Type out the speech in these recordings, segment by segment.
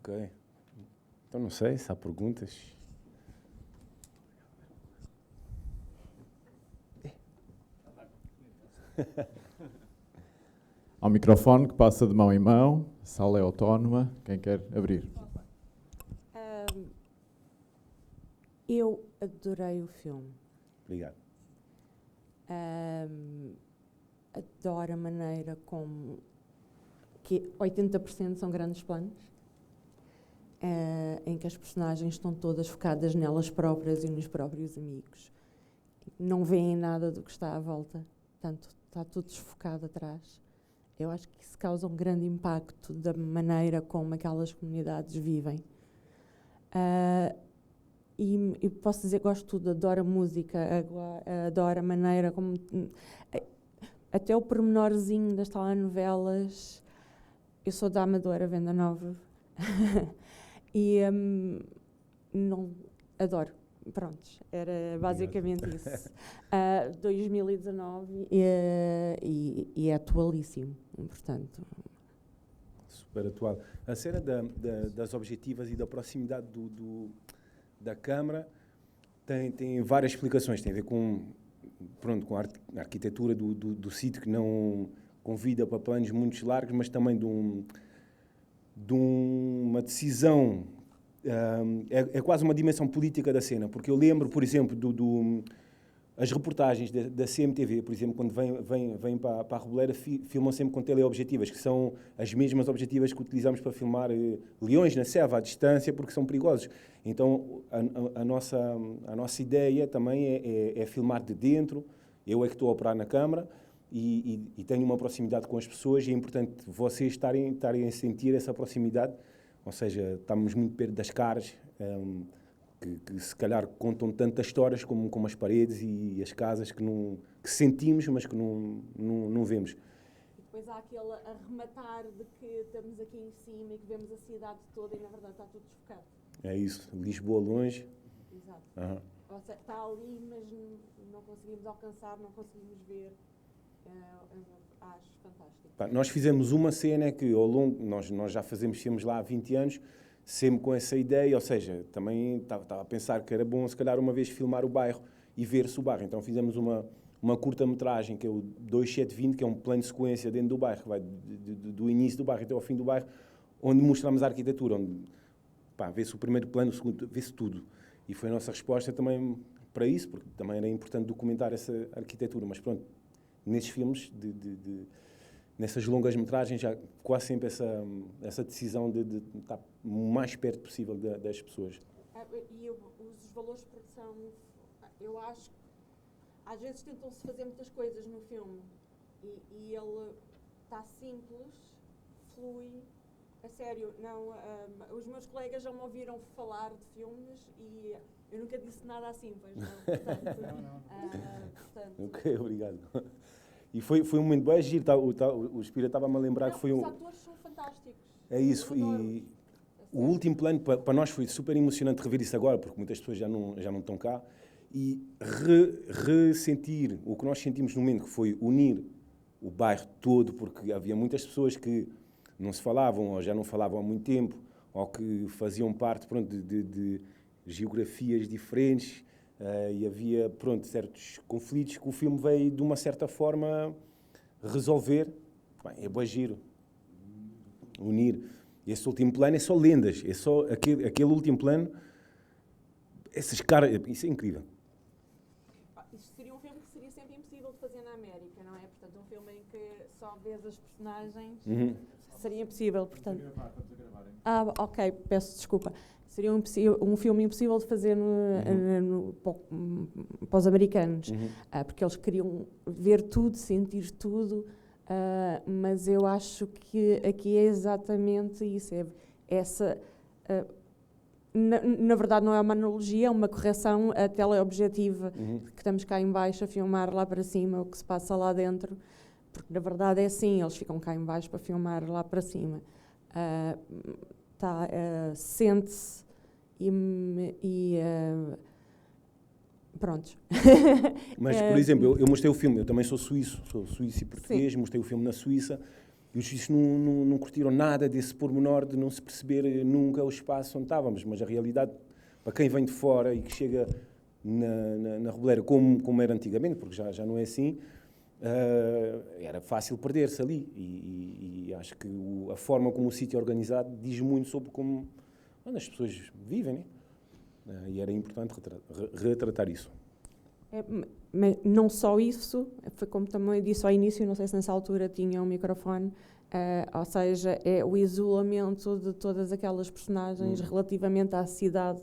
Ok. Então não sei se há perguntas. Há um microfone que passa de mão em mão, a sala é autónoma, quem quer abrir? Eu adorei o filme. Obrigado. Adoro a maneira como que 80% são grandes planos, em que as personagens estão todas focadas nelas próprias e nos próprios amigos. Não veem nada do que está à volta, portanto, está tudo desfocado atrás. Eu acho que isso causa um grande impacto da maneira como aquelas comunidades vivem. E posso dizer que gosto de tudo, adoro a música, adoro a maneira como... Até o pormenorzinho das telenovelas. Eu sou da Amadora, Venda Nova. E não, adoro. Prontos, era basicamente isso. 2019 e é atualíssimo, portanto... Super atual. A cena das objetivas e da proximidade da câmara tem várias explicações. Tem a ver com a arquitetura do sítio, que não convida para planos muito largos, mas também de uma decisão... É quase uma dimensão política da cena, porque eu lembro, por exemplo, as reportagens da CMTV, por exemplo, quando vêm para a Reboleira, filmam sempre com teleobjetivas, que são as mesmas objetivas que utilizamos para filmar leões na selva, à distância, porque são perigosos. Então, a nossa ideia também é filmar de dentro. Eu é que estou a operar na câmara e tenho uma proximidade com as pessoas, e é importante vocês estarem a sentir essa proximidade. Ou seja, estamos muito perto das caras, que se calhar contam tantas histórias como as paredes e as casas que sentimos, mas que não vemos. E depois há aquele arrematar de que estamos aqui em cima e que vemos a cidade toda e na verdade está tudo desfocado. É isso, Lisboa longe. Exato. Uhum. Está ali, mas não conseguimos alcançar, não conseguimos ver. Acho fantástico. Nós fizemos uma cena que ao longo, nós já fazemos filmes lá há 20 anos, sempre com essa ideia, ou seja, também estava a pensar que era bom se calhar uma vez filmar o bairro e ver-se o bairro. Então fizemos uma curta-metragem, que é o 2720, que é um plano de sequência dentro do bairro, que vai do início do bairro até ao fim do bairro, onde mostramos a arquitetura, onde vê-se o primeiro plano, o segundo, vê-se tudo. E foi a nossa resposta também para isso, porque também era importante documentar essa arquitetura. Mas pronto, nesses filmes, nessas longas metragens, já quase sempre essa decisão de estar o mais perto possível das pessoas. E os valores de produção, eu acho que às vezes tentam-se fazer muitas coisas no filme e ele está simples, flui, a sério. Não, os meus colegas já me ouviram falar de filmes e eu nunca disse nada assim, pois não. Portanto, portanto... Ok, obrigado. E foi um momento bem giro, o Espira estava-me a lembrar que foi Os atores são fantásticos. É isso, e o último plano, para nós foi super emocionante rever isso agora, porque muitas pessoas já não estão cá, e ressentir o que nós sentimos no momento, que foi unir o bairro todo, porque havia muitas pessoas que não se falavam, ou já não falavam há muito tempo, ou que faziam parte, de geografias diferentes, e havia, certos conflitos que o filme veio, de uma certa forma, resolver. É bem giro. Unir. Esse último plano é só lendas. É só aquele último plano. Essas caras... Isso é incrível. Isto seria um filme que seria sempre impossível de fazer na América, não é? Portanto, um filme em que só vês as personagens... Seria impossível, portanto... Ok, peço desculpa. Seria um filme impossível de fazer para os americanos, porque eles queriam ver tudo, sentir tudo, mas eu acho que aqui é exatamente isso. Na verdade não é uma analogia, é uma correção a teleobjetiva, que estamos cá em baixo a filmar lá para cima o que se passa lá dentro, porque na verdade é assim, eles ficam cá em baixo para filmar lá para cima. Sente-se e pronto. Mas, por exemplo, eu mostrei o filme, eu também sou suíço e português, mostrei o filme na Suíça E os suíços não curtiram nada desse pormenor de não se perceber nunca o espaço onde estávamos. Mas a realidade, para quem vem de fora e que chega na Reboleira, como era antigamente, porque já não é assim, era fácil perder-se ali. E acho que a forma como o sítio é organizado diz muito sobre como as pessoas vivem, né? E era importante retratar isso. Mas não só isso, foi como também disse ao início, não sei se nessa altura tinha um microfone, ou seja, é o isolamento de todas aquelas personagens relativamente à cidade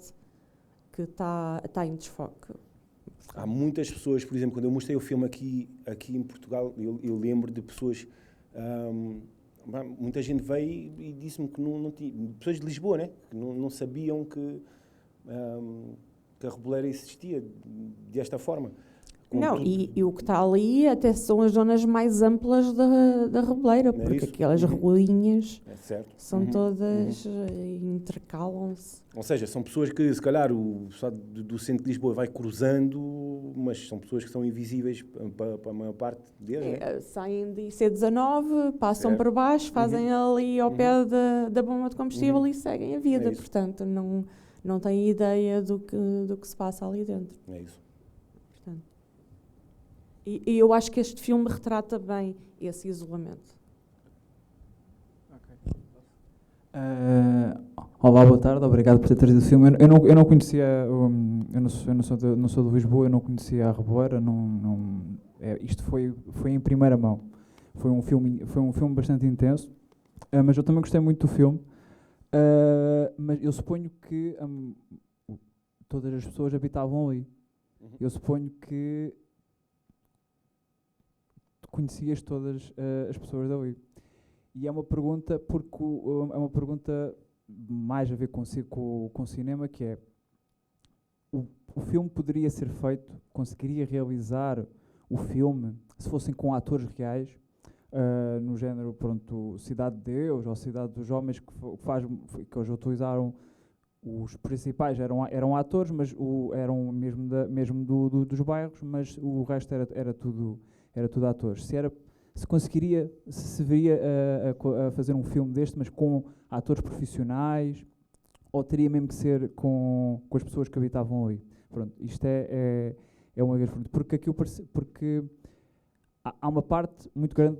que está em desfoque. Há muitas pessoas, por exemplo, quando eu mostrei o filme aqui em Portugal, eu lembro de pessoas, muita gente veio e disse-me que não tinha, pessoas de Lisboa, né? Que não sabiam que a Reboleira existia desta forma. Não, e o que está ali até são as zonas mais amplas da Reboleira, Não é porque isso? aquelas ruinhas É certo. são todas, intercalam-se. Ou seja, são pessoas que, se calhar, o pessoal do centro de Lisboa vai cruzando, mas são pessoas que são invisíveis para a maior parte deles, né? Saem de IC19, passam Certo. por baixo, fazem ali ao pé da bomba de combustível e seguem a vida. É isso. Portanto, não têm ideia do que se passa ali dentro. É isso. Portanto, e eu acho que este filme retrata bem esse isolamento. Olá, boa tarde, obrigado por ter trazido o filme. Eu não conhecia, eu não sou de Lisboa, eu não conhecia a Reboleira, isto foi em primeira mão. Foi um filme bastante intenso, mas eu também gostei muito do filme. Mas eu suponho que todas as pessoas habitavam ali. Eu suponho que tu conhecias todas as pessoas dali. E é uma pergunta, porque é uma pergunta mais a ver com cinema, que é, o filme poderia ser feito, conseguiria realizar o filme, se fossem com atores reais, no género, pronto, Cidade de Deus, ou Cidade dos Homens, que hoje utilizaram, os principais eram atores, mas eram mesmo dos bairros, mas o resto era tudo atores. Se viria a fazer um filme deste, mas com atores profissionais, ou teria mesmo que ser com as pessoas que habitavam ali? Pronto, isto é uma grande pergunta, porque há uma parte muito grande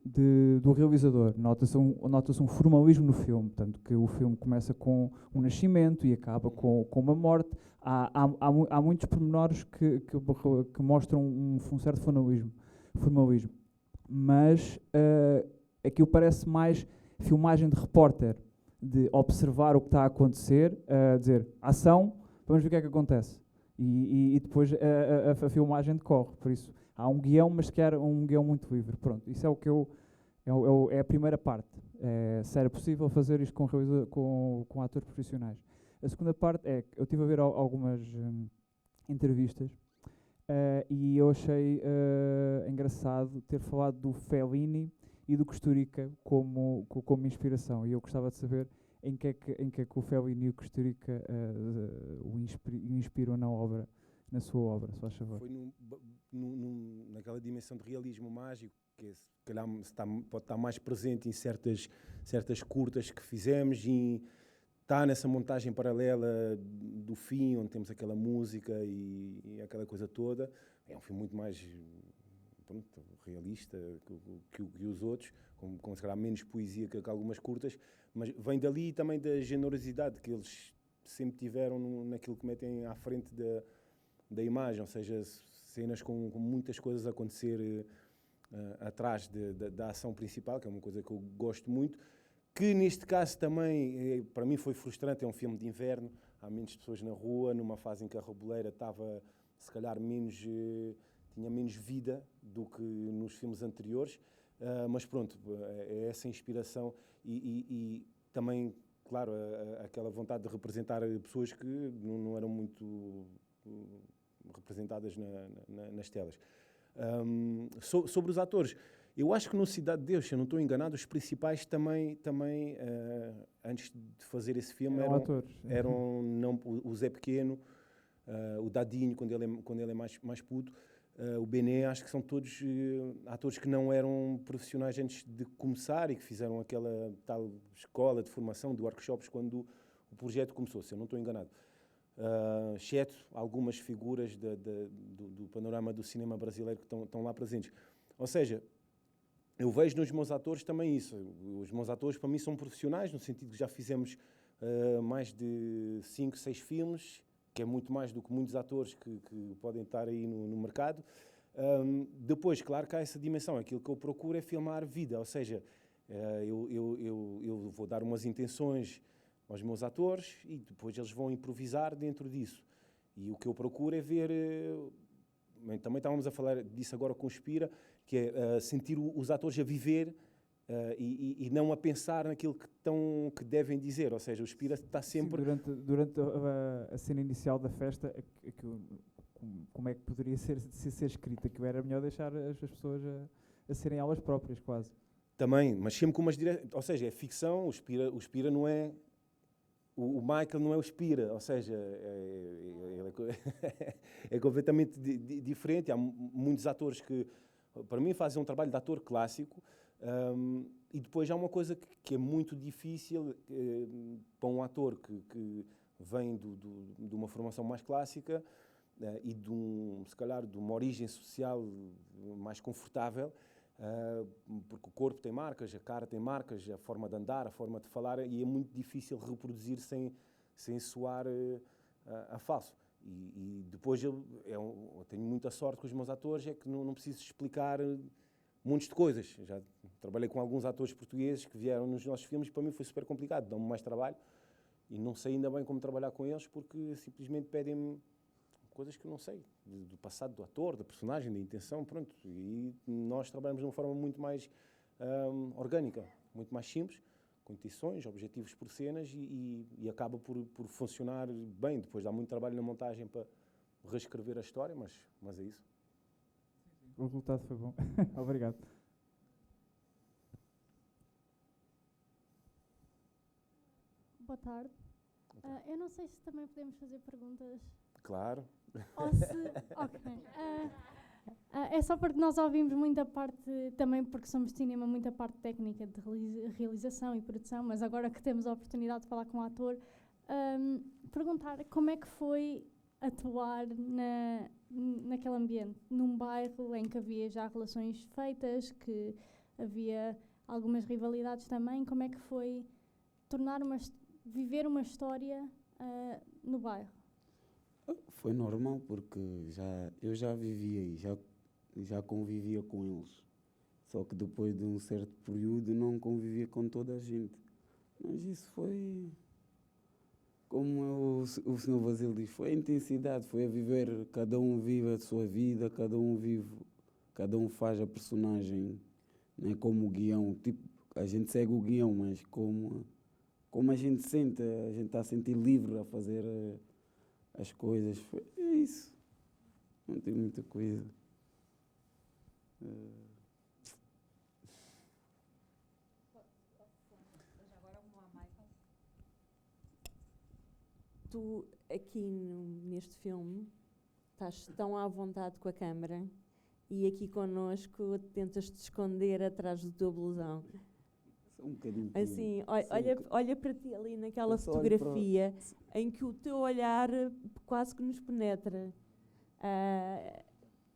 do realizador. Nota-se um formalismo no filme, tanto que o filme começa com um nascimento e acaba com uma morte. Há muitos pormenores que mostram um certo formalismo. Mas aquilo parece mais filmagem de repórter, de observar o que está a acontecer, dizer ação, vamos ver o que é que acontece. E depois a filmagem decorre. Por isso, há um guião, mas que era um guião muito livre. Pronto, isso é o que é a primeira parte. Se era possível fazer isto com atores profissionais. A segunda parte é que eu estive a ver algumas entrevistas e eu achei engraçado ter falado do Fellini e do Kusturica como inspiração. E eu gostava de saber em que é que o Fellini e o Kusturica o inspiram na sua obra, se faz favor. Foi naquela dimensão de realismo mágico que se calhar pode estar mais presente em certas curtas que fizemos, e está nessa montagem paralela do fim, onde temos aquela música e aquela coisa toda. É um filme muito mais realista que os outros, com se calhar menos poesia que algumas curtas, mas vem dali também da generosidade que eles sempre tiveram naquilo que metem à frente da imagem, ou seja, cenas com muitas coisas a acontecer atrás da ação principal, que é uma coisa que eu gosto muito, que neste caso também, para mim foi frustrante. É um filme de inverno, há menos pessoas na rua, numa fase em que a Reboleira estava, se calhar, tinha menos vida do que nos filmes anteriores, mas pronto, é essa inspiração e também, claro, aquela vontade de representar pessoas que não eram muito representadas nas telas. Sobre os atores, eu acho que no Cidade de Deus, se eu não estou enganado, os principais também antes de fazer esse filme eram não, o Zé Pequeno, o Dadinho, quando ele é mais puto, o Bené, acho que são todos atores que não eram profissionais antes de começar e que fizeram aquela tal escola de formação, de workshops, quando o projeto começou, se eu não estou enganado. Exceto algumas figuras do panorama do cinema brasileiro que estão lá presentes. Ou seja, eu vejo nos meus atores também isso. Os meus atores, para mim, são profissionais, no sentido que já fizemos mais de 5, 6 filmes, que é muito mais do que muitos atores que podem estar aí no mercado. Depois, claro que há essa dimensão. Aquilo que eu procuro é filmar vida, ou seja, eu vou dar umas intenções aos meus atores e depois eles vão improvisar dentro disso. E o que eu procuro é ver... também estávamos a falar disso agora com o Spira, que é sentir os atores a viver e não a pensar naquilo que devem dizer. Ou seja, o Spira está sempre... Sim, durante a cena inicial da festa, como é que poderia ser escrita? Que era melhor deixar as pessoas a serem elas próprias, quase. Também, mas sempre com umas direções... Ou seja, é ficção, o Spira não é... O Michael não é o Spira, ou seja, é completamente diferente. Há muitos atores que, para mim, fazem um trabalho de ator clássico, e depois há uma coisa que é muito difícil para um ator que vem de uma formação mais clássica e se calhar de uma origem social mais confortável, porque o corpo tem marcas, a cara tem marcas, a forma de andar, a forma de falar, e é muito difícil reproduzir sem soar a falso. E depois eu tenho muita sorte com os meus atores, é que não preciso explicar montes de coisas. Já trabalhei com alguns atores portugueses que vieram nos nossos filmes, para mim foi super complicado, dão-me mais trabalho, e não sei ainda bem como trabalhar com eles, porque simplesmente pedem-me coisas que eu não sei, do passado do ator, da personagem, da intenção, pronto. E nós trabalhamos de uma forma muito mais orgânica, muito mais simples, com intenções, objetivos por cenas e acaba por funcionar bem. Depois dá muito trabalho na montagem para reescrever a história, mas é isso. O resultado foi bom. Obrigado. Boa tarde. Eu não sei se também podemos fazer perguntas. Claro. Ou se... Ok. É só porque nós ouvimos muita parte, também porque somos de cinema, muita parte técnica de realização e produção, mas agora que temos a oportunidade de falar com o ator, perguntar como é que foi atuar naquele ambiente, num bairro em que havia já relações feitas, que havia algumas rivalidades também, como é que foi viver uma história no bairro? Foi normal, porque eu já vivia e já convivia com eles. Só que depois de um certo período não convivia com toda a gente. Mas isso foi, como o Sr. Basílio diz, foi a intensidade, foi a viver, cada um vive a sua vida, cada um faz a personagem, não é como o guião. Tipo, a gente segue o guião, mas como a gente sente, a gente está a sentir livre a fazer as coisas. É isso. Não tem muita coisa. Tu, aqui neste filme, estás tão à vontade com a câmara e aqui connosco tentas-te esconder atrás do teu blusão. Só um bocadinho. Assim, olha para ti ali naquela fotografia em que o teu olhar quase que nos penetra.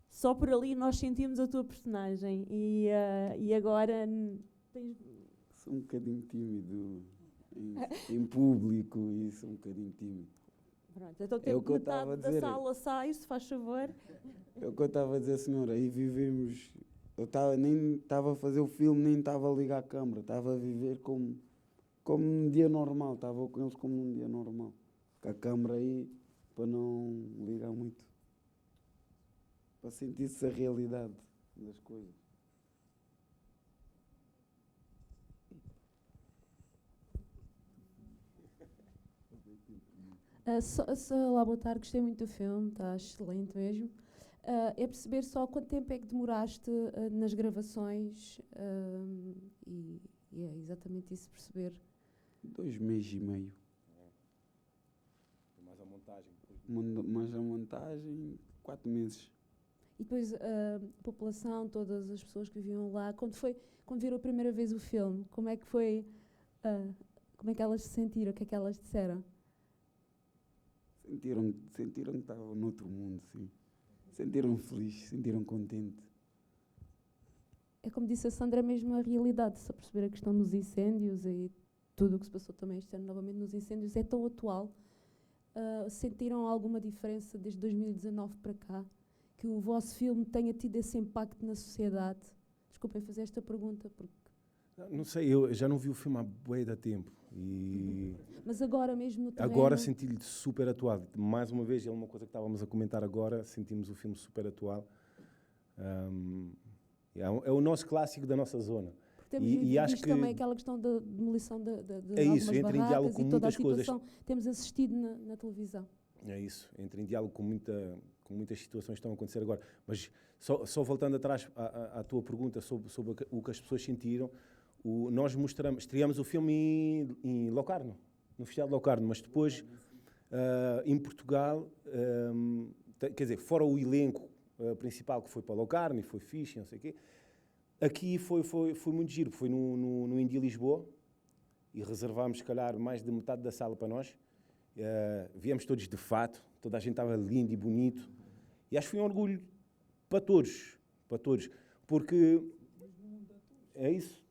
Só por ali nós sentimos a tua personagem e agora tens... Sou um bocadinho tímido em público e sou um bocadinho tímido. Pronto, então tempo metade da sala sai, se faz favor. É o que eu estava a dizer, senhora, aí vivemos... nem estava a fazer o filme, nem estava a ligar a câmara, estava a viver como um dia normal, estava com eles como um dia normal. Com a câmara aí, para não ligar muito. Para sentir-se a realidade das coisas. Olá, boa tarde, gostei muito do filme, está excelente mesmo. É perceber só quanto tempo é que demoraste nas gravações e é exatamente isso, perceber. 2 meses e meio. Mais a montagem. Mais a montagem, 4 meses. E depois a população, todas as pessoas que viviam lá, quando viram a primeira vez o filme, como é que foi, como é que elas se sentiram, o que é que elas disseram? Sentiram que estavam noutro mundo, sim. Sentiram felizes, sentiram contentes. É como disse a Sandra, é mesmo a realidade, se a perceber a questão dos incêndios e tudo o que se passou também este ano novamente nos incêndios, é tão atual. Sentiram alguma diferença desde 2019 para cá? Que o vosso filme tenha tido esse impacto na sociedade? Desculpem fazer esta pergunta, porque... Não sei, eu já não vi o filme há bué de tempo. Mas agora mesmo no terreno... Agora senti-lhe super atual. Mais uma vez, é uma coisa que estávamos a comentar agora, sentimos o filme super atual. É o nosso clássico da nossa zona. Porque temos visto também aquela questão da demolição de algumas entra em diálogo barracas com e toda a muitas coisas. situação temos assistido na televisão. É isso, entra em diálogo com muitas situações que estão a acontecer agora. Mas só voltando atrás à tua pergunta sobre o que as pessoas sentiram, nós estreamos o filme em Locarno, no Festival de Locarno, mas depois em Portugal, quer dizer, fora o elenco principal que foi para Locarno e foi fixe, não sei o quê, aqui foi muito giro, foi no Indie Lisboa e reservámos, se calhar, mais de metade da sala para nós. Viemos todos de fato, toda a gente estava lindo e bonito, e acho que foi um orgulho para todos, porque é isso,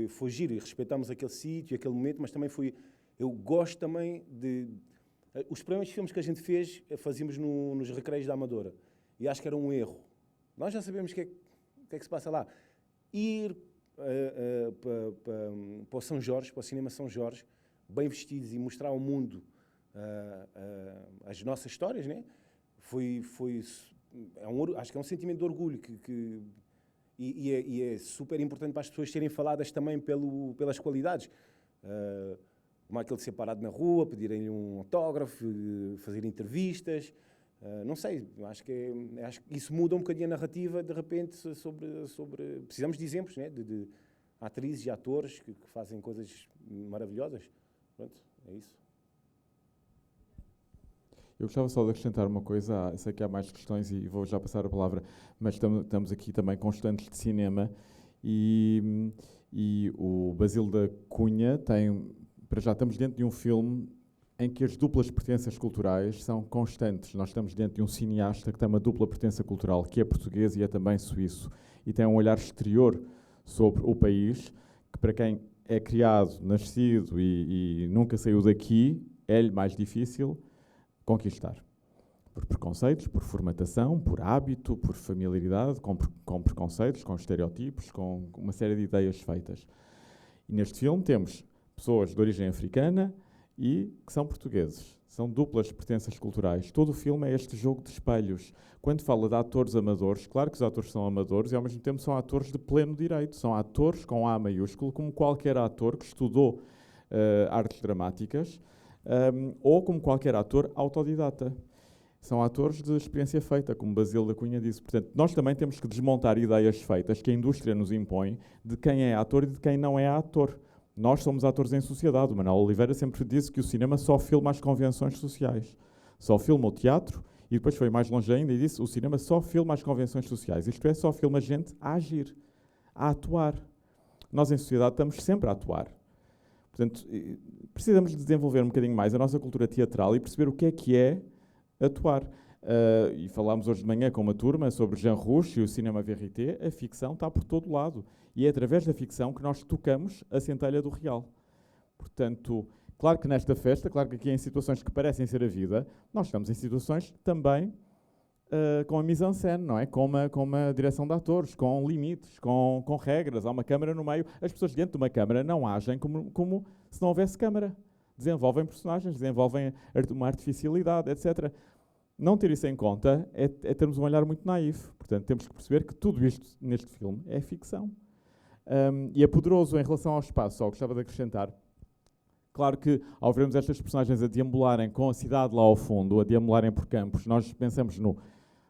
foi giro, e respeitámos aquele sítio, aquele momento, mas também eu gosto também os primeiros filmes que a gente fazíamos nos recreios da Amadora, e acho que era um erro. Nós já sabemos o que é que se passa lá. Ir para o São Jorge, para o Cinema São Jorge, bem vestidos e mostrar ao mundo as nossas histórias, né? Acho que é um sentimento de orgulho e é super importante para as pessoas serem faladas também pelas qualidades. Como aquele de ser parado na rua, pedirem-lhe um autógrafo, fazer entrevistas. Não sei, acho que isso muda um bocadinho a narrativa, de repente, sobre precisamos de exemplos, né? de atrizes e atores que fazem coisas maravilhosas. Pronto, é isso. Eu gostava só de acrescentar uma coisa, sei que há mais questões e vou já passar a palavra, mas estamos aqui também com estudantes de cinema e o Basílio da Cunha para já estamos dentro de um filme em que as duplas pertenças culturais são constantes. Nós estamos dentro de um cineasta que tem uma dupla pertença cultural, que é português e é também suíço, e tem um olhar exterior sobre o país, que para quem é criado, nascido e nunca saiu daqui, é-lhe mais difícil conquistar. Por preconceitos, por formatação, por hábito, por familiaridade, com preconceitos, com estereotipos, com uma série de ideias feitas. E neste filme temos pessoas de origem africana e que são portugueses. São duplas pertenças culturais. Todo o filme é este jogo de espelhos. Quando fala de atores amadores, claro que os atores são amadores e ao mesmo tempo são atores de pleno direito. São atores com A maiúsculo, como qualquer ator que estudou artes dramáticas ou como qualquer ator autodidata. São atores de experiência feita, como Basílio da Cunha disse. Portanto, nós também temos que desmontar ideias feitas que a indústria nos impõe de quem é ator e de quem não é ator. Nós somos atores em sociedade. O Manuel Oliveira sempre disse que o cinema só filma as convenções sociais. Só filma o teatro, e depois foi mais longe ainda e disse o cinema só filma as convenções sociais. Isto é, só filma gente a agir, a atuar. Nós em sociedade estamos sempre a atuar. Portanto, precisamos de desenvolver um bocadinho mais a nossa cultura teatral e perceber o que é atuar. E falámos hoje de manhã com uma turma sobre Jean Rouch e o cinema verité. A ficção está por todo lado. E é através da ficção que nós tocamos a centelha do real. Portanto, claro que nesta festa, claro que aqui em situações que parecem ser a vida, nós estamos em situações também com a mise-en-scène, não é? Com uma direção de atores, com limites, com regras. Há uma câmara no meio. As pessoas dentro de uma câmara não agem como se não houvesse câmara. Desenvolvem personagens, desenvolvem uma artificialidade, etc. Não ter isso em conta é termos um olhar muito naif. Portanto, temos que perceber que tudo isto neste filme é ficção. E é poderoso em relação ao espaço. Só gostava de acrescentar. Claro que, ao vermos estas personagens a deambularem com a cidade lá ao fundo, a deambularem por campos, nós pensamos no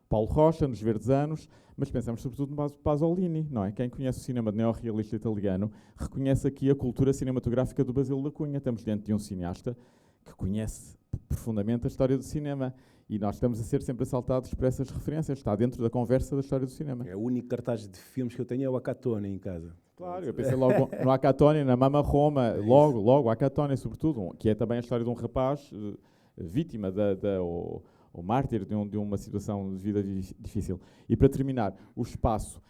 Paulo Rocha, nos Verdes Anos, mas pensamos sobretudo no Pasolini, não é? Quem conhece o cinema neorrealista italiano reconhece aqui a cultura cinematográfica do Basílio da Cunha. Estamos diante de um cineasta que conhece profundamente a história do cinema. E nós estamos a ser sempre assaltados por essas referências. Está dentro da conversa da história do cinema. É o único cartaz de filmes que eu tenho é o Akatone em casa. Claro, eu pensei logo no Akatone, na Mama Roma, logo Akatone, sobretudo, que é também a história de um rapaz vítima ou mártir de uma situação de vida difícil. E para terminar, o espaço.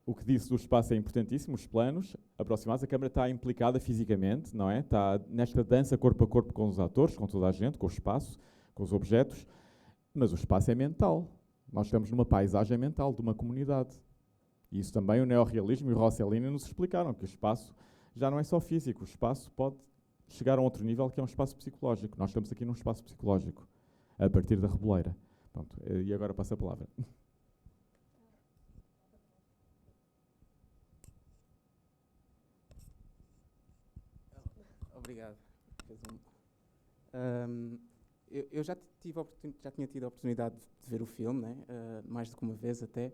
O que disse do espaço é importantíssimo, os planos aproximados, a câmara está implicada fisicamente, não é? Está nesta dança corpo a corpo com os atores, com toda a gente, com o espaço, com os objetos, mas o espaço é mental. Nós estamos numa paisagem mental de uma comunidade. E isso também o neorrealismo e o Rossellini nos explicaram, que o espaço já não é só físico, o espaço pode chegar a um outro nível que é um espaço psicológico. Nós estamos aqui num espaço psicológico, a partir da Reboleira. Pronto, e agora passo a palavra. Obrigado. Eu já tinha tido a oportunidade de ver o filme, né? Mais do que uma vez até,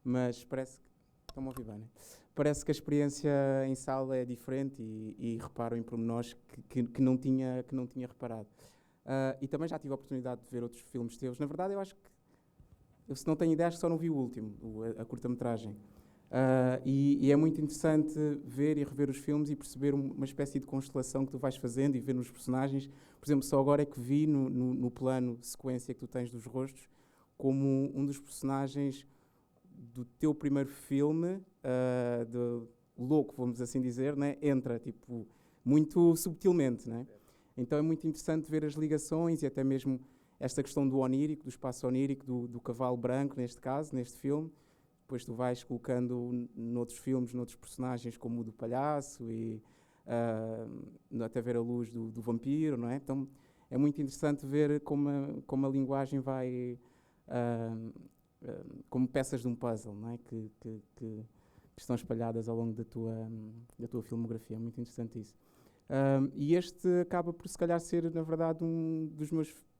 mas parece que... Estão-me a ouvir bem, né? Parece que a experiência em sala é diferente e reparo em pormenores que não tinha reparado. E também já tive a oportunidade de ver outros filmes teus. Na verdade, eu acho que... Eu, se não tenho ideia, acho que só não vi o último, a curta-metragem. E é muito interessante ver e rever os filmes e perceber uma espécie de constelação que tu vais fazendo e ver nos personagens. Por exemplo, só agora é que vi no plano de sequência que tu tens dos rostos como um dos personagens do teu primeiro filme, do louco, vamos assim dizer, né? Entra tipo, muito subtilmente. Né? Então é muito interessante ver as ligações e até mesmo esta questão do onírico, do espaço onírico, do cavalo branco, neste caso, neste filme. Depois tu vais colocando noutros filmes, noutros personagens, como o do palhaço e até ver a luz do vampiro, não é? Então é muito interessante ver como a linguagem vai como peças de um puzzle, não é? Que estão espalhadas ao longo da tua filmografia. É muito interessante isso. E este acaba por, se calhar, ser, na verdade, um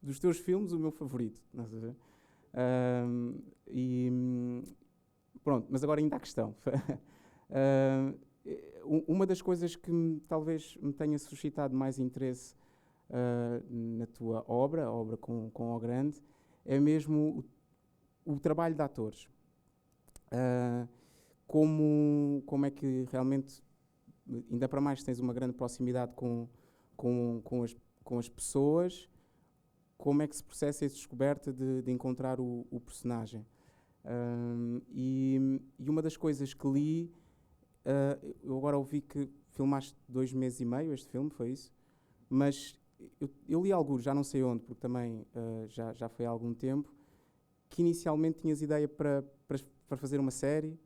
dos teus filmes, o meu favorito. Não sei se pronto, mas agora ainda há questão. Uma das coisas que talvez me tenha suscitado mais interesse na tua obra, a obra com O Grande, é mesmo o trabalho de atores. Como é que realmente, ainda para mais, tens uma grande proximidade com as pessoas, como é que se processa essa descoberta de encontrar o personagem? E uma das coisas que li, eu agora ouvi que filmaste 2 meses e meio este filme, foi isso? Mas eu li alguns, já não sei onde, porque também já foi há algum tempo, que inicialmente tinhas ideia para fazer uma série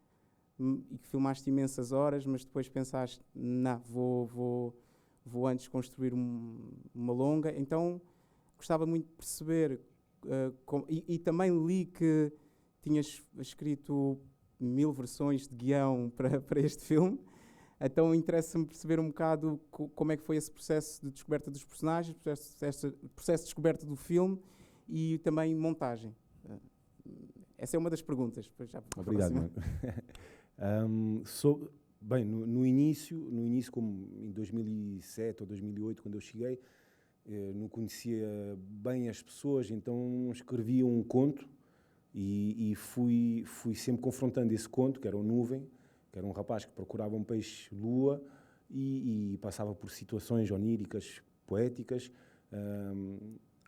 e que filmaste imensas horas, mas depois pensaste, não, vou antes construir uma longa. Então gostava muito de perceber, e também li que tinhas escrito 1000 versões de guião para este filme, então interessa-me perceber um bocado como é que foi esse processo de descoberta dos personagens, processo de descoberta do filme e também montagem. Essa é uma das perguntas. Obrigado, Marco. Bem, no início, como em 2007 ou 2008, quando eu cheguei, não conhecia bem as pessoas, então escrevia um conto e fui sempre confrontando esse conto, que era o Nuvem, que era um rapaz que procurava um peixe-lua e passava por situações oníricas, poéticas,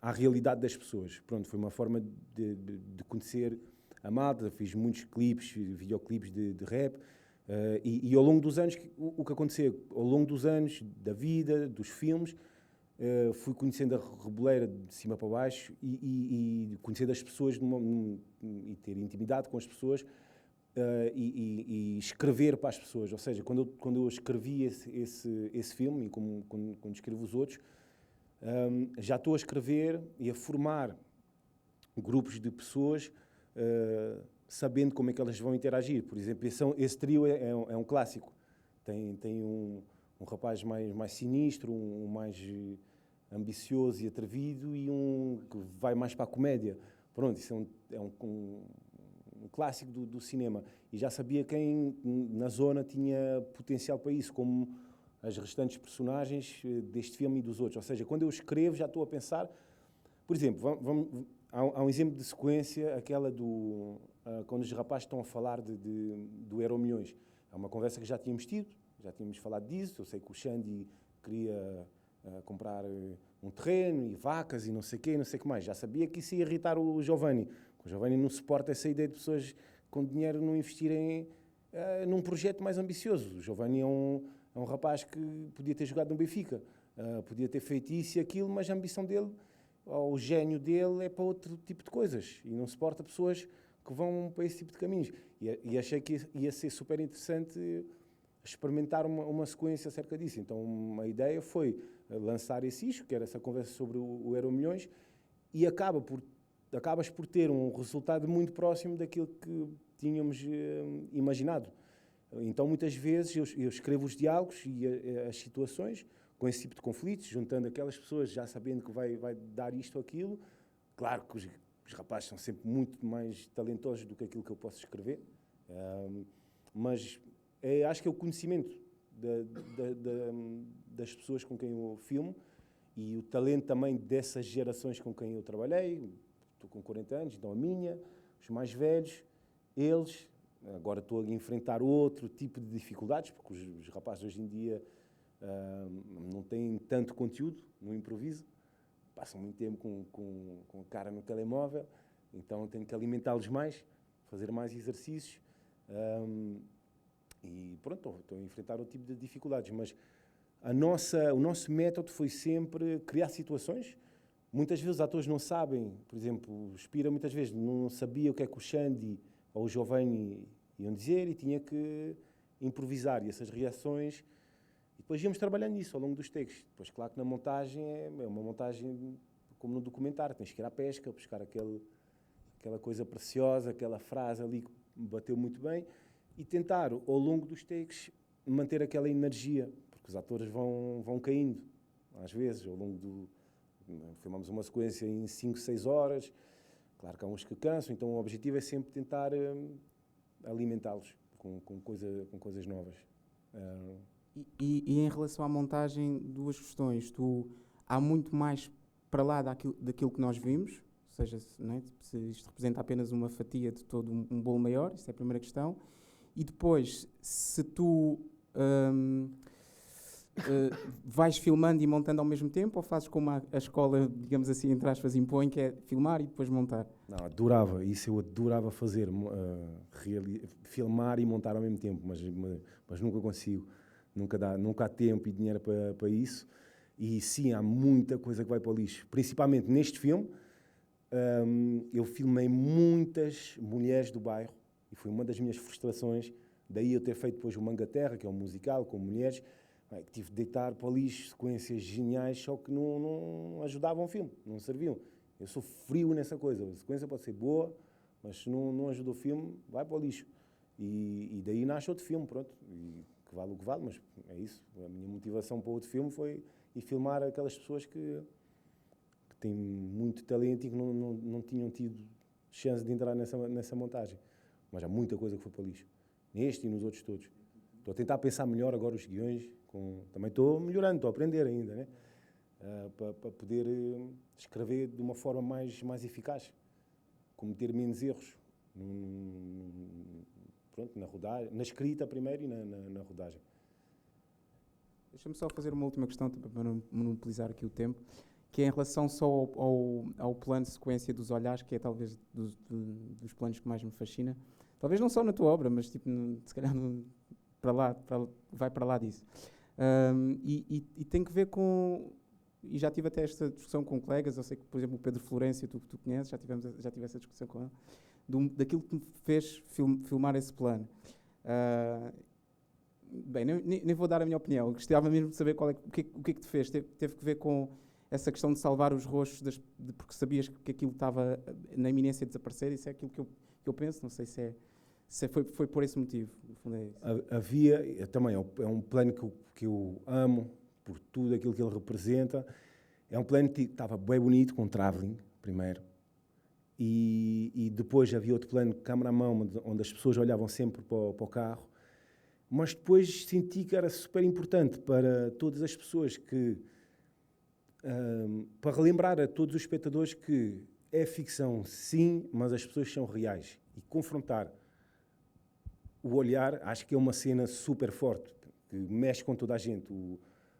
à realidade das pessoas. Pronto, foi uma forma de conhecer a malta. Fiz muitos clipes, videoclipes de rap, e ao longo dos anos, o que aconteceu? Ao longo dos anos, da vida, dos filmes, fui conhecendo a Reboleira de cima para baixo e conhecendo as pessoas e ter intimidade com as pessoas, e escrever para as pessoas. Ou seja, quando eu escrevi esse filme, e quando escrevo os outros, já estou a escrever e a formar grupos de pessoas, sabendo como é que elas vão interagir. Por exemplo, esse trio é um clássico. Tem um rapaz mais sinistro, um mais ambicioso e atrevido, e um que vai mais para a comédia. Pronto, isso é um clássico do cinema. E já sabia quem na zona tinha potencial para isso, como as restantes personagens deste filme e dos outros. Ou seja, quando eu escrevo já estou a pensar... Por exemplo, há um exemplo de sequência, aquela quando os rapazes estão a falar do Euromilhões. É uma conversa que já tínhamos tido, já tínhamos falado disso. Eu sei que o Xandi queria comprar um terreno e vacas e não sei o quê, não sei o que mais. Já sabia que isso ia irritar o Giovanni. O Giovanni não suporta essa ideia de pessoas com dinheiro não investirem num projeto mais ambicioso. O Giovanni é um rapaz que podia ter jogado no Benfica, podia ter feito isso e aquilo, mas a ambição dele, ou o gênio dele, é para outro tipo de coisas. E não suporta pessoas que vão para esse tipo de caminhos. E achei que ia ser super interessante experimentar uma sequência acerca disso. Então a ideia foi lançar esse isco, que era essa conversa sobre o Euromilhões, e acabas por ter um resultado muito próximo daquilo que tínhamos imaginado. Então muitas vezes eu escrevo os diálogos e as situações com esse tipo de conflitos, juntando aquelas pessoas já sabendo que vai dar isto ou aquilo. Claro que os rapazes são sempre muito mais talentosos do que aquilo que eu posso escrever, mas acho que é o conhecimento das pessoas com quem eu filmo e o talento também dessas gerações com quem eu trabalhei. Estou com 40 anos, então a minha, os mais velhos, eles. Agora estou a enfrentar outro tipo de dificuldades, porque os rapazes hoje em dia não têm tanto conteúdo no improviso, passam muito tempo com a cara no telemóvel, então tenho que alimentá-los mais, fazer mais exercícios. E pronto, estou a enfrentar outro tipo de dificuldades, mas o nosso método foi sempre criar situações. Muitas vezes os atores não sabem, por exemplo, o Spira muitas vezes não sabia o que é que o Xandi ou o Giovanni iam dizer e tinha que improvisar, e essas reações, e depois íamos trabalhando nisso ao longo dos takes. Depois, claro que na montagem é uma montagem como no documentário, tens que ir à pesca, buscar aquela coisa preciosa, aquela frase ali que me bateu muito bem, e tentar, ao longo dos takes, manter aquela energia, porque os atores vão caindo, às vezes, ao longo filmamos uma sequência em 5, 6 horas, claro que há uns que cansam, então o objetivo é sempre tentar alimentá-los com coisas novas. E em relação à montagem, duas questões. Há muito mais para lá daquilo que nós vimos, ou seja, se isto representa apenas uma fatia de todo um bolo maior, isso é a primeira questão. E depois, se tu vais filmando e montando ao mesmo tempo, ou fazes como a escola, digamos assim, entre aspas, impõe, que é filmar e depois montar? Não, adorava, isso eu adorava fazer, filmar e montar ao mesmo tempo, mas nunca consigo, nunca há tempo e dinheiro para isso, e sim, há muita coisa que vai para o lixo, principalmente neste filme. Eu filmei muitas mulheres do bairro, e foi uma das minhas frustrações, daí eu ter feito depois o Mangaterra, que é um musical com mulheres, que tive de deitar para o lixo sequências geniais, só que não ajudavam o filme, não serviam. Eu sou frio nessa coisa, a sequência pode ser boa, mas se não ajuda o filme, vai para o lixo. E daí nasce outro filme, pronto, e que vale o que vale, mas é isso. A minha motivação para outro filme foi ir filmar aquelas pessoas que têm muito talento e que não tinham tido chance de entrar nessa montagem. Mas há muita coisa que foi para o lixo, neste e nos outros todos. Estou a tentar pensar melhor agora os guiões, também estou melhorando, estou a aprender ainda, né? Para poder escrever de uma forma mais eficaz, cometer menos erros na rodagem, na escrita primeiro e na rodagem. Deixa-me só fazer uma última questão para não monopolizar aqui o tempo, que é em relação só ao plano de sequência dos olhares, que é talvez dos planos que mais me fascina. Talvez não só na tua obra, mas tipo, se calhar vai para lá disso. E tem que ver com... E já tive até esta discussão com colegas, eu sei que, por exemplo, o Pedro Florencio, tu conheces, já tive essa discussão com ele, daquilo que me fez filmar esse plano. Bem, nem vou dar a minha opinião, eu gostava mesmo de saber o que é que te fez. Teve que ver com essa questão de salvar os rostos, porque sabias que aquilo estava na iminência de desaparecer, isso é aquilo que eu penso, não sei se foi por esse motivo, no fundo é isso. Havia, também, é um plano que eu amo, por tudo aquilo que ele representa. É um plano que estava bem bonito, com travelling, primeiro, e depois havia outro plano, câmara à mão, onde as pessoas olhavam sempre para o carro, mas depois senti que era super importante para todas as pessoas para relembrar a todos os espectadores que é ficção, sim, mas as pessoas são reais. E confrontar o olhar, acho que é uma cena super forte, que mexe com toda a gente.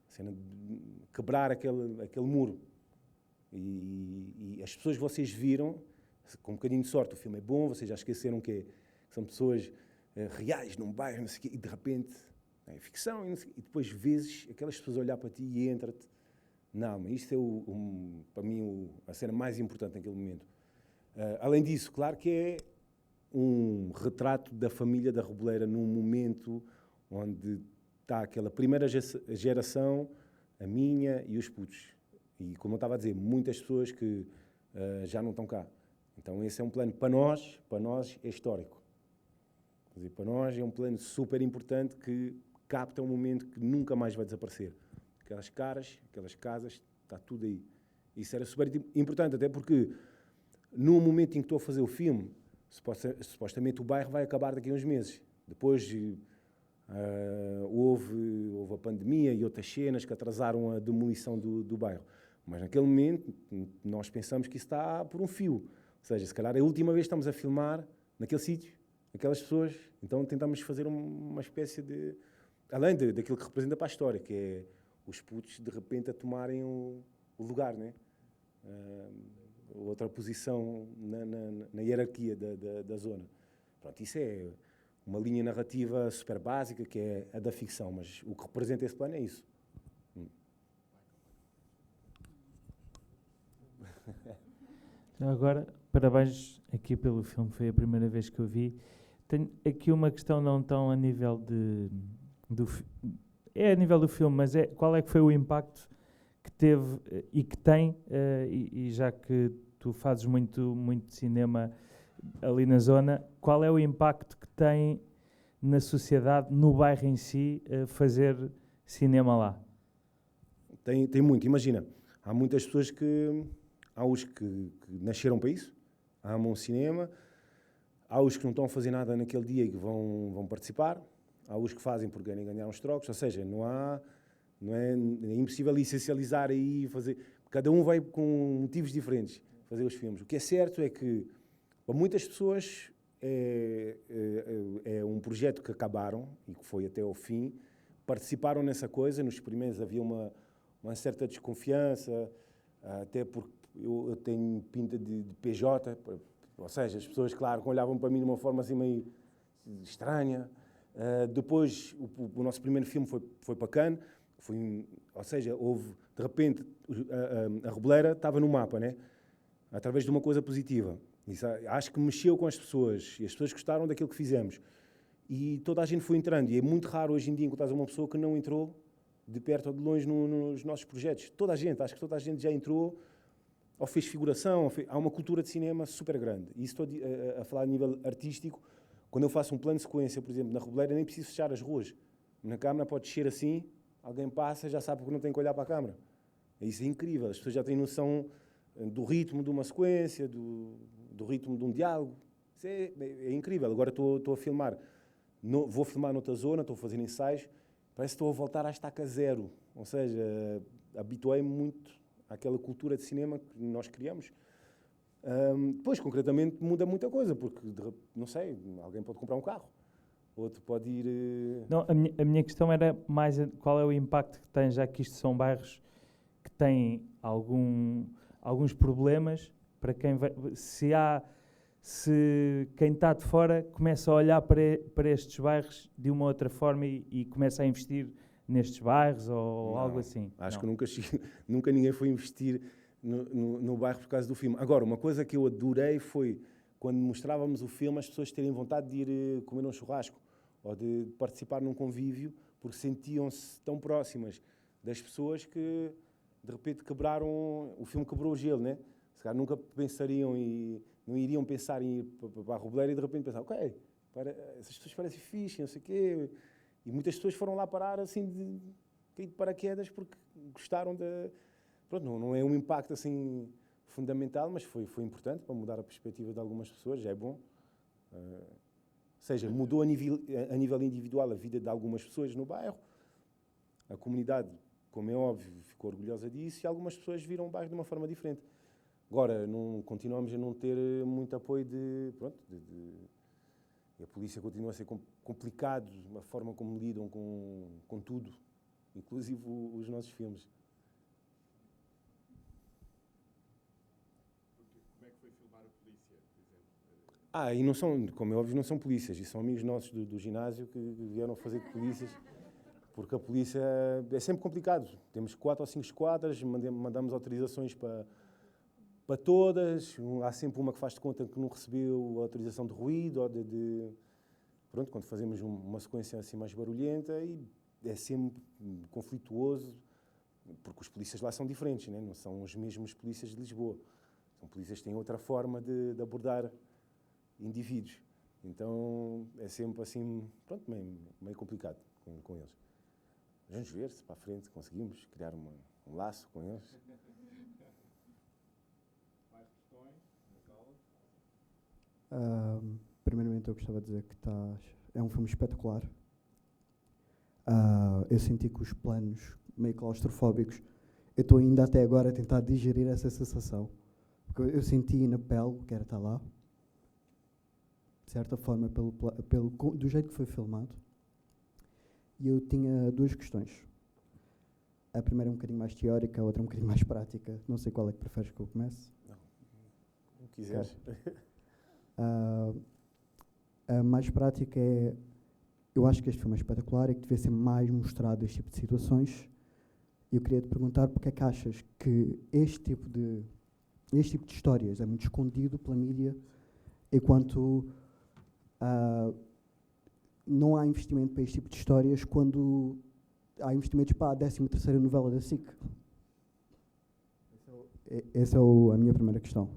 A cena de quebrar aquele muro. E as pessoas que vocês viram, com um bocadinho de sorte, o filme é bom, vocês já esqueceram que são pessoas reais num bairro, não sei o quê, e de repente é ficção, e depois vezes aquelas pessoas olhar para ti e entra-te. Não, mas isto é, para mim, a cena mais importante naquele momento. Além disso, claro que é um retrato da família da Reboleira num momento onde está aquela primeira geração, a minha e os putos. E, como eu estava a dizer, muitas pessoas que já não estão cá. Então, esse é um plano para nós é histórico. Quer dizer, para nós é um plano super importante que capta um momento que nunca mais vai desaparecer. Aquelas caras, aquelas casas, está tudo aí. Isso era super importante, até porque no momento em que estou a fazer o filme, supostamente o bairro vai acabar daqui a uns meses. Depois houve a pandemia e outras cenas que atrasaram a demolição do bairro. Mas naquele momento nós pensamos que isso está por um fio. Ou seja, se calhar é a última vez que estamos a filmar naquele sítio, aquelas pessoas. Então tentamos fazer uma espécie de... Além daquilo que representa para a história, que é os putos de repente a tomarem o lugar, né? Outra posição na hierarquia da zona. Pronto, isso é uma linha narrativa super básica, que é a da ficção, mas o que representa esse plano é isso. Já agora, parabéns aqui pelo filme, foi a primeira vez que eu vi. Tenho aqui uma questão não tão a nível é a nível do filme, mas qual é que foi o impacto que teve e que tem, e já que tu fazes muito cinema ali na zona, qual é o impacto que tem na sociedade, no bairro em si, fazer cinema lá? Tem muito. Imagina, há muitas pessoas há os que nasceram para isso, amam o cinema, há os que não estão a fazer nada naquele dia e que vão participar, há os que fazem porque querem ganhar uns trocos, ou seja, é impossível essencializar aí, fazer. Cada um vai com motivos diferentes fazer os filmes. O que é certo é que, para muitas pessoas, é um projeto que acabaram e que foi até ao fim, participaram nessa coisa. Nos primeiros havia uma certa desconfiança, até porque eu tenho pinta de PJ, ou seja, as pessoas, claro, olhavam para mim de uma forma assim meio estranha. Depois, o nosso primeiro filme foi para Cannes, ou seja, de repente, a Reboleira estava no mapa, né? Através de uma coisa positiva. Isso, acho que mexeu com as pessoas, e as pessoas gostaram daquilo que fizemos. E toda a gente foi entrando, e é muito raro hoje em dia encontrar uma pessoa que não entrou de perto ou de longe nos nossos projetos. Toda a gente, acho que toda a gente já entrou, ou fez figuração, há uma cultura de cinema super grande. E isso estou a falar a nível artístico. Quando eu faço um plano de sequência, por exemplo, na Reboleira, nem preciso fechar as ruas. Na câmara pode descer assim, alguém passa, já sabe porque não tem que olhar para a câmara. Isso é incrível, as pessoas já têm noção do ritmo de uma sequência, do ritmo de um diálogo. Isso é incrível. Agora estou a filmar, vou filmar noutra zona, estou a fazer ensaios, parece que estou a voltar à estaca zero. Ou seja, habituei-me muito àquela cultura de cinema que nós criamos. Depois, concretamente, muda muita coisa, porque, não sei, alguém pode comprar um carro, outro pode ir... Não, a minha questão era mais qual é o impacto que tem, já que isto são bairros que têm alguns problemas, para quem vai... Se quem está de fora começa a olhar para estes bairros de uma outra forma e começa a investir nestes bairros ou algo assim. Acho que nunca ninguém foi investir no bairro por causa do filme. Agora, uma coisa que eu adorei foi, quando mostrávamos o filme, as pessoas terem vontade de ir comer um churrasco ou de participar num convívio, porque sentiam-se tão próximas das pessoas que, de repente, o filme quebrou o gelo, né? Se calhar nunca pensariam e não iriam pensar em ir para a Reboleira e, de repente, pensar, ok, essas pessoas parecem fixe, não sei o quê. E muitas pessoas foram lá parar, assim, de cair de paraquedas, porque gostaram da... Pronto, não é um impacto assim fundamental, mas foi importante para mudar a perspectiva de algumas pessoas, já é bom. seja, mudou a nível individual a vida de algumas pessoas no bairro. A comunidade, como é óbvio, ficou orgulhosa disso e algumas pessoas viram o bairro de uma forma diferente. Agora, continuamos a não ter muito apoio e a polícia continua a ser complicado, a forma como lidam com tudo, inclusive os nossos filmes. Como é que foi filmar a polícia, por exemplo? E não são, como é óbvio, não são polícias, e são amigos nossos do ginásio que vieram fazer de polícias, porque a polícia é sempre complicado. Temos 4 ou 5 esquadras, mandamos autorizações para todas, há sempre uma que faz de conta que não recebeu a autorização de ruído, ou pronto, quando fazemos uma sequência assim mais barulhenta, e é sempre conflituoso, porque os polícias lá são diferentes, né? Não são os mesmos polícias de Lisboa. São polícias que têm outra forma de abordar indivíduos. Então é sempre assim, pronto, meio complicado com eles. Vamos ver se para a frente conseguimos criar um laço com eles. Mais questões na sala? Primeiramente eu gostava de dizer que é um filme espetacular. Eu senti que os planos meio claustrofóbicos, eu estou ainda até agora a tentar digerir essa sensação. Porque eu senti na pele que era estar lá, de certa forma, do jeito que foi filmado. E eu tinha 2 questões. A primeira é um bocadinho mais teórica, a outra é um bocadinho mais prática. Não sei qual é que preferes que eu comece. Não quiseres. A mais prática é, eu acho que este filme é espetacular e que devia ser mais mostrado este tipo de situações. E eu queria te perguntar porque é que achas que este tipo de histórias é muito escondido pela mídia, enquanto não há investimento para este tipo de histórias quando há investimentos para a 13ª novela da SIC. Essa é a minha primeira questão.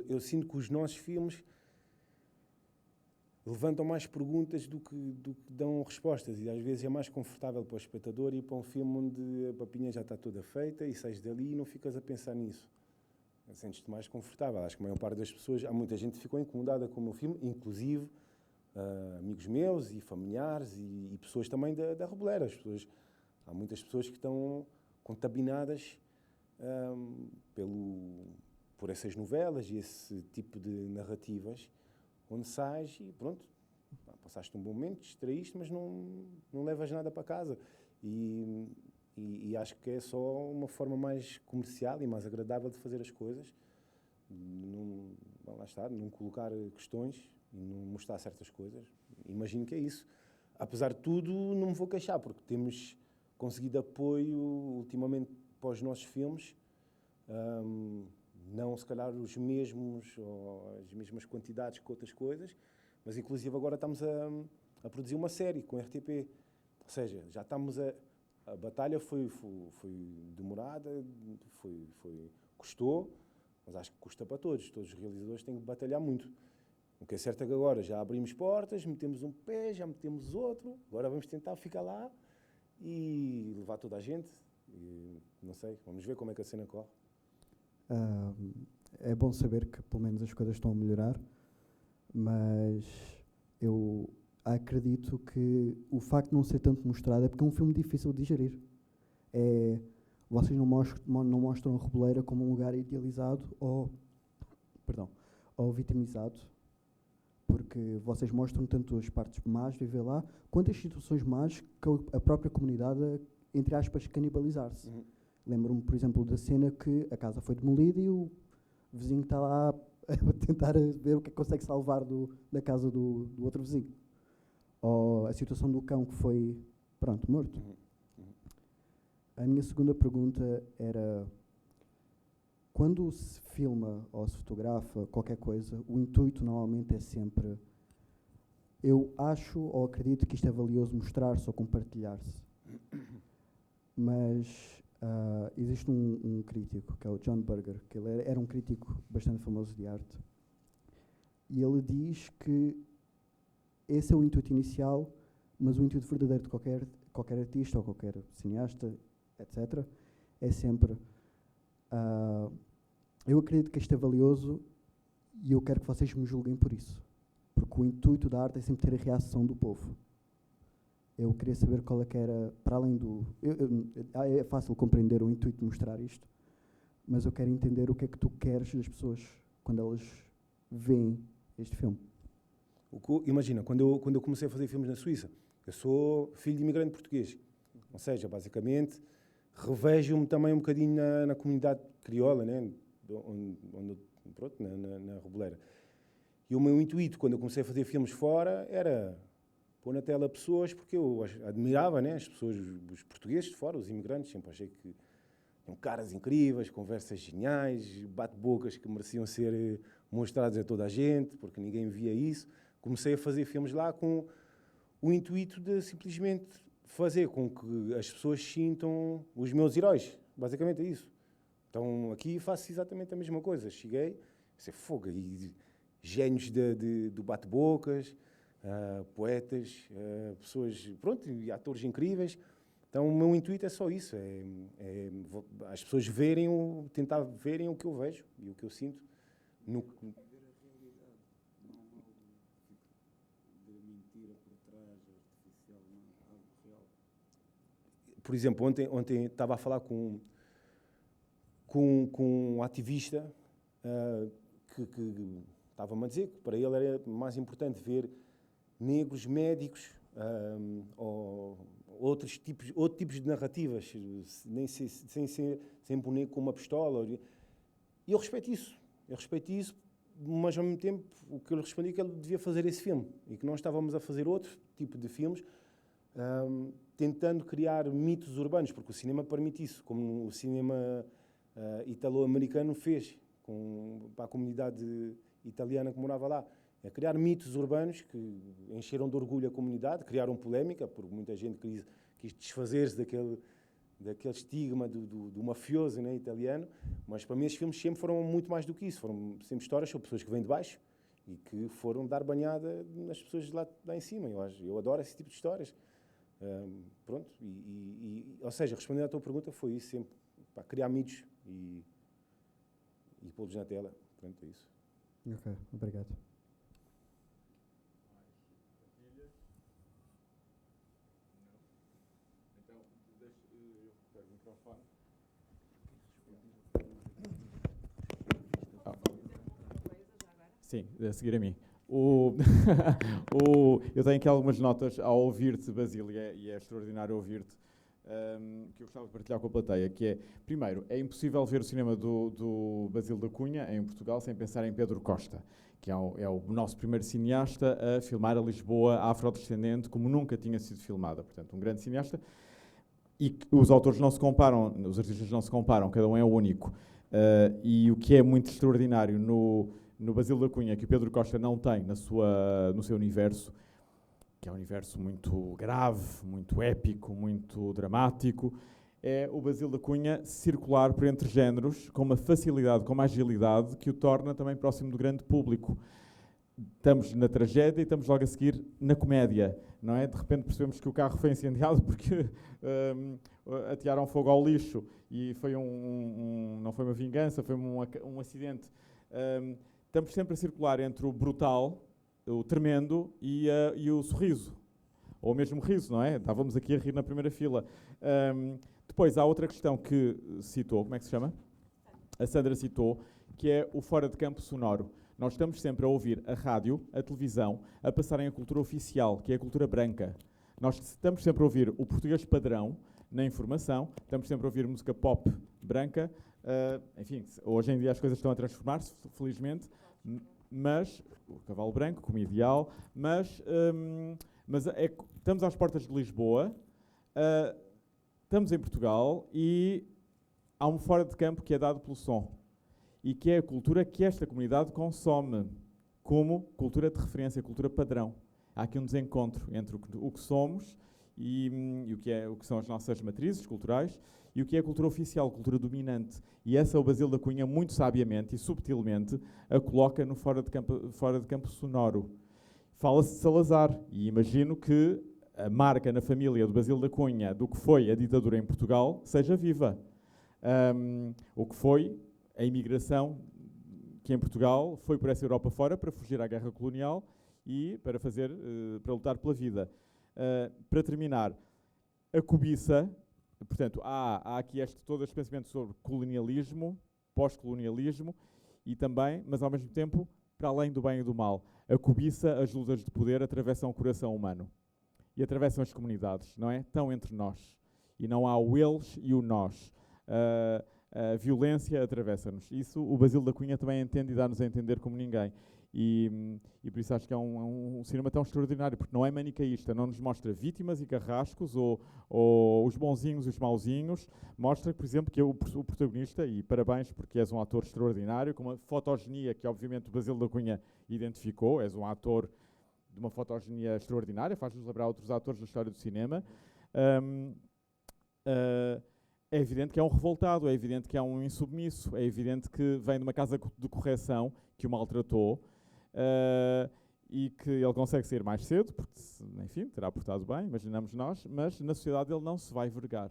Eu sinto que os nossos filmes levantam mais perguntas do que dão respostas, e às vezes é mais confortável para o espectador ir para um filme onde a papinha já está toda feita e sais dali e não ficas a pensar nisso. Sentes-te mais confortável. Acho que a maior parte das pessoas, há muita gente que ficou incomodada com o meu filme, inclusive amigos meus e familiares e pessoas também da Reboleira. Há muitas pessoas que estão contaminadas por essas novelas e esse tipo de narrativas, onde sais e pronto, passaste um bom momento, distraíste, mas não levas nada para casa. E acho que é só uma forma mais comercial e mais agradável de fazer as coisas. Lá está, não colocar questões e não mostrar certas coisas. Imagino que é isso. Apesar de tudo, não me vou queixar, porque temos conseguido apoio ultimamente para os nossos filmes. Não se calhar os mesmos ou as mesmas quantidades que outras coisas, mas inclusive agora estamos a produzir uma série com a RTP. Ou seja, já estamos a batalha foi demorada, custou, mas acho que custa para todos. Todos os realizadores têm que batalhar muito. O que é certo é que agora já abrimos portas, metemos um pé, já metemos outro, agora vamos tentar ficar lá e levar toda a gente. E, não sei, vamos ver como é que a cena corre. É bom saber que pelo menos as coisas estão a melhorar, mas eu acredito que o facto de não ser tanto mostrado é porque é um filme difícil de digerir. Vocês não mostram a Reboleira como um lugar idealizado ou vitimizado, porque vocês mostram tanto as partes más de viver lá, quanto as situações más que a própria comunidade, entre aspas, canibalizar-se. Lembro-me, por exemplo, da cena que a casa foi demolida e o vizinho está lá a tentar ver o que é que consegue salvar da casa do outro vizinho. Ou a situação do cão que foi, morto. A minha segunda pergunta era, quando se filma ou se fotografa qualquer coisa, o intuito normalmente é sempre, eu acho ou acredito que isto é valioso mostrar-se ou compartilhar-se. Mas existe um crítico, que é o John Berger, que ele era um crítico bastante famoso de arte, e ele diz que esse é o intuito inicial, mas o intuito verdadeiro de qualquer artista ou qualquer cineasta, etc., é sempre eu acredito que isto é valioso e eu quero que vocês me julguem por isso. Porque que o intuito da arte é sempre ter a reação do povo. Eu queria saber qual é que era, para além do... é fácil compreender o intuito de mostrar isto, mas eu quero entender o que é que tu queres das pessoas quando elas veem este filme. Imagina, quando eu comecei a fazer filmes na Suíça, eu sou filho de imigrante português. Ou seja, basicamente, revejo-me também um bocadinho na comunidade crioula, né? Pronto, na Reboleira. E o meu intuito, quando eu comecei a fazer filmes fora, era pôr na tela pessoas, porque eu admirava, né, as pessoas, os portugueses de fora, os imigrantes, sempre achei que tinham caras incríveis, conversas geniais, bate-bocas que mereciam ser mostrados a toda a gente, porque ninguém via isso. Comecei a fazer filmes lá com o intuito de simplesmente fazer com que as pessoas sintam os meus heróis. Basicamente é isso. Então aqui faço exatamente a mesma coisa. Cheguei, isso é fogo, e génios do bate-bocas, poetas, pessoas, pronto, e atores incríveis. Então o meu intuito é só isso, as pessoas tentar verem o que eu vejo e o que eu sinto. Por exemplo, ontem estava a falar com um ativista que estava-me a dizer que para ele era mais importante ver negros médicos ou outros tipos de narrativas, sem boneco com uma pistola. E eu respeito isso, mas ao mesmo tempo o que eu lhe respondi é que ele devia fazer esse filme e que nós estávamos a fazer outro tipo de filmes, tentando criar mitos urbanos, porque o cinema permite isso, como o cinema italo-americano fez para a comunidade italiana que morava lá. É criar mitos urbanos que encheram de orgulho a comunidade, criaram polémica, porque muita gente quis desfazer-se daquele estigma do mafioso, né, italiano, mas para mim esses filmes sempre foram muito mais do que isso, foram sempre histórias sobre pessoas que vêm de baixo e que foram dar banhada nas pessoas lá em cima. Eu adoro esse tipo de histórias. Pronto, ou seja, respondendo à tua pergunta, foi isso sempre, para criar mitos e pô-los na tela. Pronto, é isso. Ok, obrigado. Sim, a seguir a mim. Eu tenho aqui algumas notas ao ouvir-te, Basília, e é extraordinário ouvir-te, que eu gostava de partilhar com a plateia, que é, primeiro, é impossível ver o cinema do Basílio da Cunha, em Portugal, sem pensar em Pedro Costa, que é o nosso primeiro cineasta a filmar a Lisboa afrodescendente como nunca tinha sido filmada. Portanto, um grande cineasta. E os autores não se comparam, os artistas não se comparam, cada um é único. E o que é muito extraordinário no Basílio da Cunha, que o Pedro Costa não tem no seu universo, que é um universo muito grave, muito épico, muito dramático, é o Basílio da Cunha circular por entre géneros com uma facilidade, com uma agilidade que o torna também próximo do grande público. Estamos na tragédia e estamos logo a seguir na comédia, não é? De repente percebemos que o carro foi incendiado porque atearam fogo ao lixo e foi não foi uma vingança, foi um acidente. Estamos sempre a circular entre o brutal, o tremendo e o sorriso. Ou mesmo riso, não é? Estávamos aqui a rir na primeira fila. Depois há outra questão que citou, como é que se chama? A Sandra citou, que é o fora de campo sonoro. Nós estamos sempre a ouvir a rádio, a televisão, a passarem a cultura oficial, que é a cultura branca. Nós estamos sempre a ouvir o português padrão na informação, estamos sempre a ouvir música pop branca. Enfim, hoje em dia as coisas estão a transformar-se, felizmente, mas o cavalo branco como ideal, mas estamos às portas de Lisboa, estamos em Portugal e há um fora de campo que é dado pelo som e que é a cultura que esta comunidade consome como cultura de referência, cultura padrão. Há aqui um desencontro entre o que somos e o que são as nossas matrizes culturais e o que é a cultura oficial, a cultura dominante. E essa o Basílio da Cunha, muito sabiamente e subtilmente, a coloca no fora de campo sonoro. Fala-se de Salazar, e imagino que a marca na família do Basílio da Cunha do que foi a ditadura em Portugal seja viva. O que foi a imigração que em Portugal foi por essa Europa fora para fugir à guerra colonial e para para lutar pela vida. Para terminar, a cobiça, portanto, há aqui todo este pensamento sobre colonialismo, pós-colonialismo, e também, mas ao mesmo tempo, para além do bem e do mal. A cobiça, as lutas de poder atravessam o coração humano e atravessam as comunidades, não é? Estão entre nós. E não há o eles e o nós. A violência atravessa-nos. Isso o Basílio da Cunha também entende e dá-nos a entender como ninguém. E por isso acho que é um cinema tão extraordinário, porque não é manicaísta, não nos mostra vítimas e carrascos, ou os bonzinhos e os mauzinhos. Mostra, por exemplo, que o protagonista, e parabéns porque és um ator extraordinário, com uma fotogenia que obviamente o Basílio da Cunha identificou, és um ator de uma fotogenia extraordinária, faz-nos lembrar outros atores da história do cinema. É evidente que é um revoltado, é evidente que é um insubmisso, é evidente que vem de uma casa de correção que o maltratou, e que ele consegue sair mais cedo, porque, enfim, terá portado bem, imaginamos nós, mas na sociedade ele não se vai vergar.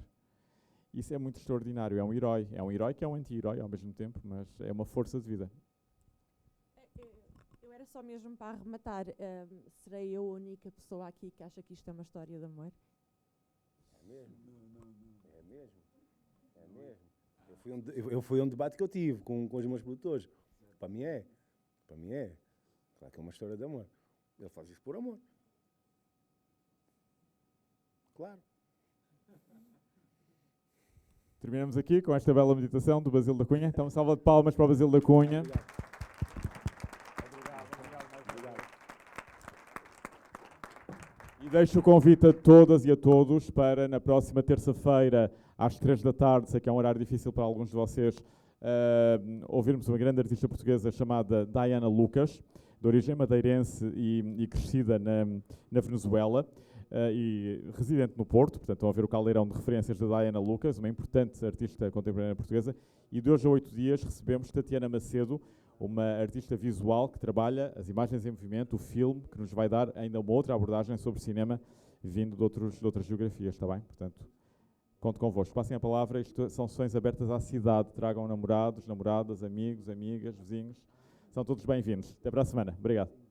Isso é muito extraordinário, é um herói que é um anti-herói ao mesmo tempo, mas é uma força de vida. Eu era só mesmo para arrematar, serei eu a única pessoa aqui que acha que isto é uma história de amor? É mesmo? É mesmo? É mesmo? Eu fui a um debate que eu tive com os meus produtores. Para mim é. Claro que é uma história de amor. Ele faz isso por amor. Claro. Terminamos aqui com esta bela meditação do Basílio da Cunha. Então, salva de palmas para o Basílio da Cunha. Obrigado. E deixo o convite a todas e a todos para na próxima terça-feira, às 3 da tarde, sei que é um horário difícil para alguns de vocês, ouvirmos uma grande artista portuguesa chamada Diana Lucas, de origem madeirense e crescida na Venezuela, e residente no Porto. Portanto, estão a ver o caldeirão de referências da Diana Lucas, uma importante artista contemporânea portuguesa. E de hoje a 8 dias recebemos Tatiana Macedo, uma artista visual que trabalha as imagens em movimento, o filme, que nos vai dar ainda uma outra abordagem sobre cinema, vindo de outras geografias, está bem? Portanto, conto convosco. Passem a palavra, isto são sessões abertas à cidade, tragam namorados, namoradas, amigos, amigas, vizinhos, são todos bem-vindos. Até para a semana. Obrigado.